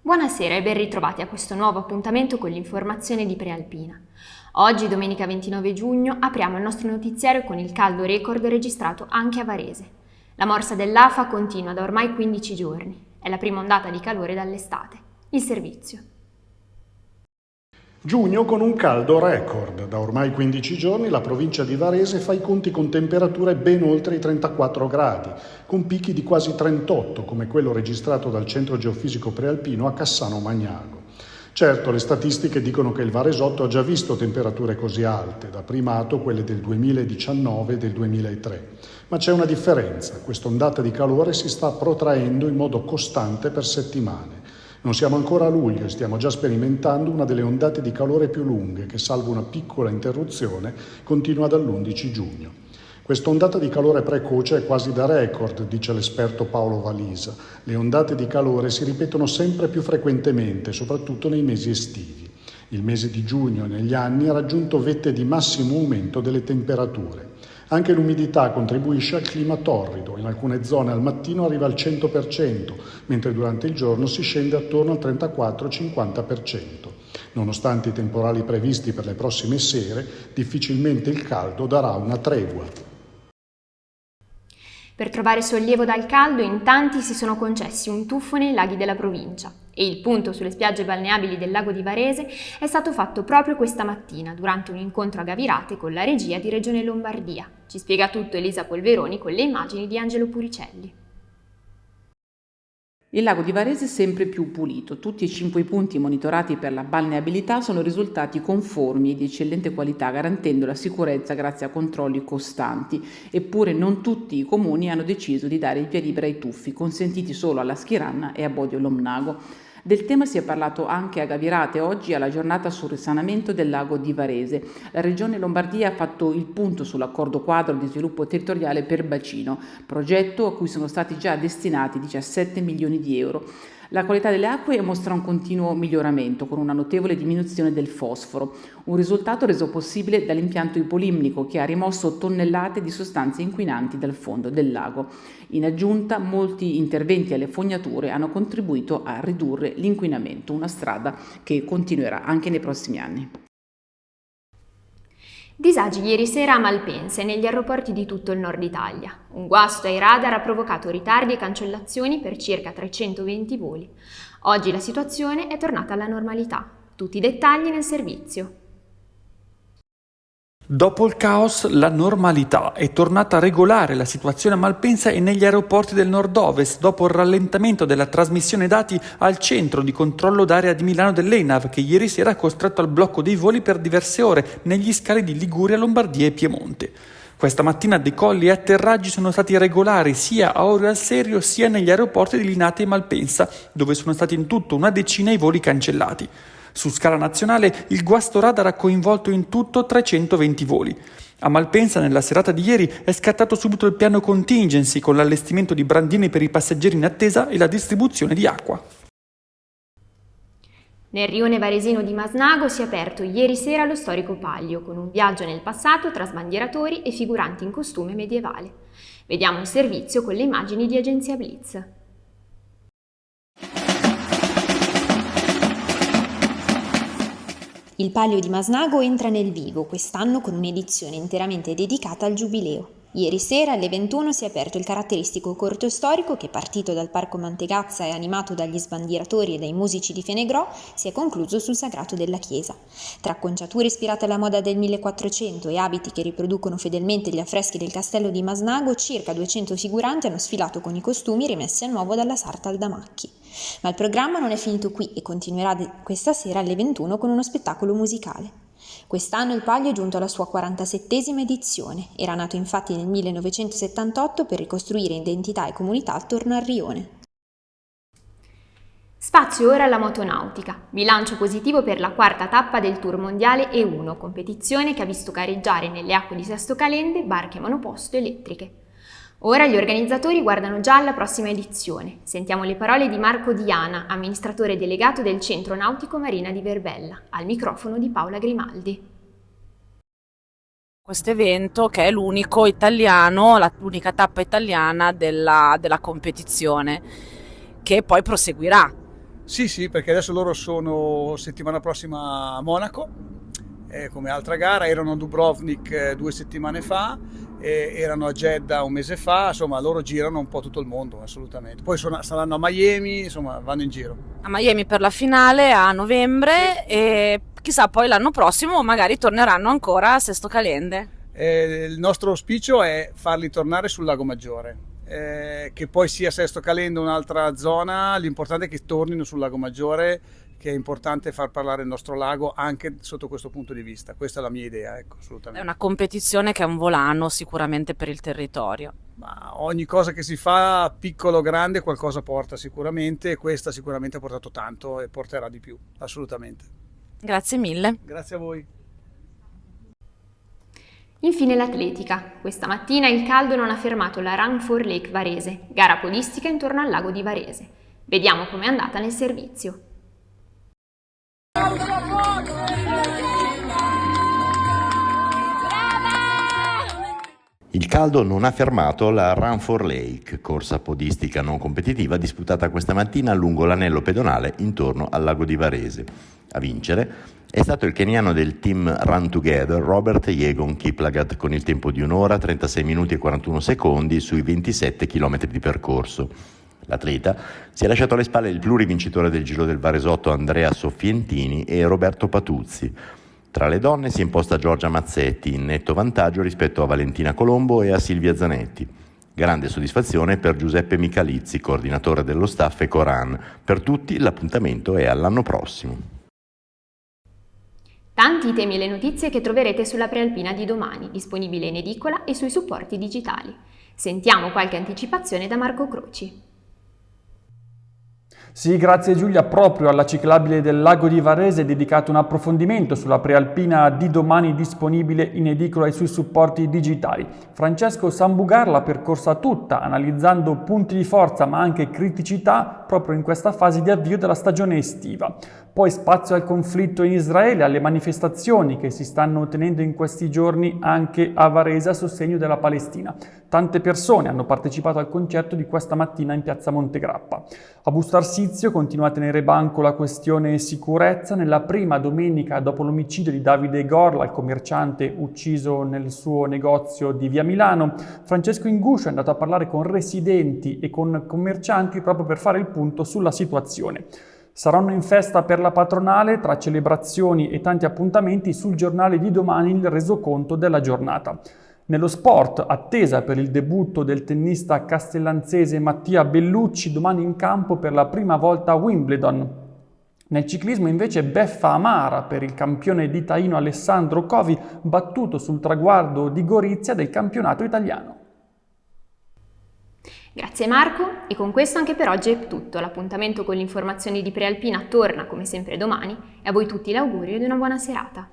Buonasera e ben ritrovati a questo nuovo appuntamento con l'informazione di Prealpina. Oggi, domenica 29 giugno, apriamo il nostro notiziario con il caldo record registrato anche a Varese. La morsa dell'AFA continua da ormai 15 giorni. È la prima ondata di calore dall'estate. Il servizio. Giugno con un caldo record. Da ormai 15 giorni la provincia di Varese fa i conti con temperature ben oltre i 34 gradi, con picchi di quasi 38, come quello registrato dal Centro Geofisico Prealpino a Cassano Magnago. Certo, le statistiche dicono che il Varesotto ha già visto temperature così alte, da primato quelle del 2019 e del 2003. Ma c'è una differenza: quest'ondata di calore si sta protraendo in modo costante per settimane. Non siamo ancora a luglio e stiamo già sperimentando una delle ondate di calore più lunghe che, salvo una piccola interruzione, continua dall'11 giugno. Quest'ondata di calore precoce è quasi da record, dice l'esperto Paolo Valisa. Le ondate di calore si ripetono sempre più frequentemente, soprattutto nei mesi estivi. Il mese di giugno negli anni ha raggiunto vette di massimo aumento delle temperature. Anche l'umidità contribuisce al clima torrido. In alcune zone al mattino arriva al 100%, mentre durante il giorno si scende attorno al 34-50%. Nonostante i temporali previsti per le prossime sere, difficilmente il caldo darà una tregua. Per trovare sollievo dal caldo, in tanti si sono concessi un tuffo nei laghi della provincia e il punto sulle spiagge balneabili del lago di Varese è stato fatto proprio questa mattina durante un incontro a Gavirate con la regia di Regione Lombardia. Ci spiega tutto Elisa Polveroni con le immagini di Angelo Puricelli. Il lago di Varese è sempre più pulito. Tutti e 5 i punti monitorati per la balneabilità sono risultati conformi e di eccellente qualità, garantendo la sicurezza grazie a controlli costanti. Eppure non tutti i comuni hanno deciso di dare il via libera ai tuffi, consentiti solo alla Schiranna e a Bodio Lomnago. Del tema si è parlato anche a Gavirate oggi alla giornata sul risanamento del lago di Varese. La Regione Lombardia ha fatto il punto sull'accordo quadro di sviluppo territoriale per bacino, progetto a cui sono stati già destinati 17 milioni di euro. La qualità delle acque mostra un continuo miglioramento con una notevole diminuzione del fosforo, un risultato reso possibile dall'impianto ipolimnico che ha rimosso tonnellate di sostanze inquinanti dal fondo del lago. In aggiunta, molti interventi alle fognature hanno contribuito a ridurre l'inquinamento, una strada che continuerà anche nei prossimi anni. Disagi ieri sera a Malpensa e negli aeroporti di tutto il nord Italia. Un guasto ai radar ha provocato ritardi e cancellazioni per circa 320 voli. Oggi la situazione è tornata alla normalità. Tutti i dettagli nel servizio. Dopo il caos, la normalità. È tornata regolare la situazione a Malpensa e negli aeroporti del nord-ovest, dopo il rallentamento della trasmissione dati al centro di controllo d'area di Milano dell'ENAV, che ieri sera ha costretto al blocco dei voli per diverse ore negli scali di Liguria, Lombardia e Piemonte. Questa mattina decolli e atterraggi sono stati regolari sia a Orio al Serio sia negli aeroporti di Linate e Malpensa, dove sono stati in tutto una decina i voli cancellati. Su scala nazionale il guasto radar ha coinvolto in tutto 320 voli. A Malpensa nella serata di ieri è scattato subito il piano contingency con l'allestimento di brandine per i passeggeri in attesa e la distribuzione di acqua. Nel rione varesino di Masnago si è aperto ieri sera lo storico Palio, con un viaggio nel passato tra sbandieratori e figuranti in costume medievale. Vediamo il servizio con le immagini di Agenzia Blitz. Il Palio di Masnago entra nel vivo quest'anno con un'edizione interamente dedicata al Giubileo. Ieri sera alle 21 si è aperto il caratteristico corto storico che, partito dal Parco Mantegazza e animato dagli sbandieratori e dai musici di Fenegrò, si è concluso sul sagrato della chiesa. Tra acconciature ispirate alla moda del 1400 e abiti che riproducono fedelmente gli affreschi del castello di Masnago, circa 200 figuranti hanno sfilato con i costumi rimessi a nuovo dalla sarta Aldamacchi. Ma il programma non è finito qui e continuerà questa sera alle 21 con uno spettacolo musicale. Quest'anno il Palio è giunto alla sua 47esima edizione. Era nato infatti nel 1978 per ricostruire identità e comunità attorno al rione. Spazio ora alla motonautica. Bilancio positivo per la quarta tappa del Tour Mondiale E1, competizione che ha visto gareggiare nelle acque di Sesto Calende barche monoposto elettriche. Ora gli organizzatori guardano già alla prossima edizione. Sentiamo le parole di Marco Diana, amministratore delegato del Centro Nautico Marina di Verbella, al microfono di Paola Grimaldi. Questo evento che è l'unico italiano, l'unica tappa italiana della competizione, che poi proseguirà. Sì, perché adesso loro sono settimana prossima a Monaco, come altra gara, erano a Dubrovnik 2 settimane fa, erano a Jeddah un mese fa, insomma loro girano un po' tutto il mondo, assolutamente. Poi saranno a Miami, insomma vanno in giro. A Miami per la finale a novembre e chissà poi l'anno prossimo magari torneranno ancora a Sesto Calende. Il nostro auspicio è farli tornare sul Lago Maggiore. Che poi sia Sesto Calende o un'altra zona, l'importante è che tornino sul Lago Maggiore, che è importante far parlare il nostro lago anche sotto questo punto di vista. Questa è la mia idea, ecco, assolutamente. È una competizione che è un volano sicuramente per il territorio. Ma ogni cosa che si fa, piccolo o grande, qualcosa porta sicuramente, e questa sicuramente ha portato tanto e porterà di più, assolutamente. Grazie mille. Grazie a voi. Infine l'atletica. Questa mattina il caldo non ha fermato la Run for Lake Varese, gara podistica intorno al lago di Varese. Vediamo com'è andata nel servizio. Il caldo non ha fermato la Run for Lake, corsa podistica non competitiva disputata questa mattina lungo l'anello pedonale intorno al lago di Varese. A vincere è stato il keniano del team Run Together Robert Yegon Kiplagat con il tempo di 1 ora, 36 minuti e 41 secondi sui 27 km di percorso. L'atleta si è lasciato alle spalle il plurivincitore del Giro del Varesotto Andrea Soffientini e Roberto Patuzzi. Tra le donne si è imposta Giorgia Mazzetti in netto vantaggio rispetto a Valentina Colombo e a Silvia Zanetti. Grande soddisfazione per Giuseppe Michalizzi, coordinatore dello staff Ecoran. Per tutti l'appuntamento è all'anno prossimo. Tanti i temi e le notizie che troverete sulla Prealpina di domani, disponibile in edicola e sui supporti digitali. Sentiamo qualche anticipazione da Marco Croci. Sì, grazie Giulia. Proprio alla ciclabile del lago di Varese è dedicato un approfondimento sulla Prealpina di domani, disponibile in edicola e sui supporti digitali. Francesco Sambugar l'ha percorsa tutta, analizzando punti di forza ma anche criticità proprio in questa fase di avvio della stagione estiva. Poi spazio al conflitto in Israele, alle manifestazioni che si stanno tenendo in questi giorni anche a Varese a sostegno della Palestina. Tante persone hanno partecipato al concerto di questa mattina in piazza Montegrappa. A Busto Arsizio continua a tenere banco la questione sicurezza. Nella prima domenica dopo l'omicidio di Davide Gorla, il commerciante ucciso nel suo negozio di Via Milano, Francesco Inguscio è andato a parlare con residenti e con commercianti proprio per fare il punto sulla situazione. Saranno in festa per la patronale, tra celebrazioni e tanti appuntamenti. Sul giornale di domani il resoconto della giornata. Nello sport, attesa per il debutto del tennista castellanzese Mattia Bellucci, domani in campo per la prima volta a Wimbledon. Nel ciclismo invece beffa amara per il campione di Taino Alessandro Covi, battuto sul traguardo di Gorizia del campionato italiano. Grazie Marco, e con questo anche per oggi è tutto. L'appuntamento con le informazioni di Prealpina torna come sempre domani e a voi tutti l'augurio di una buona serata.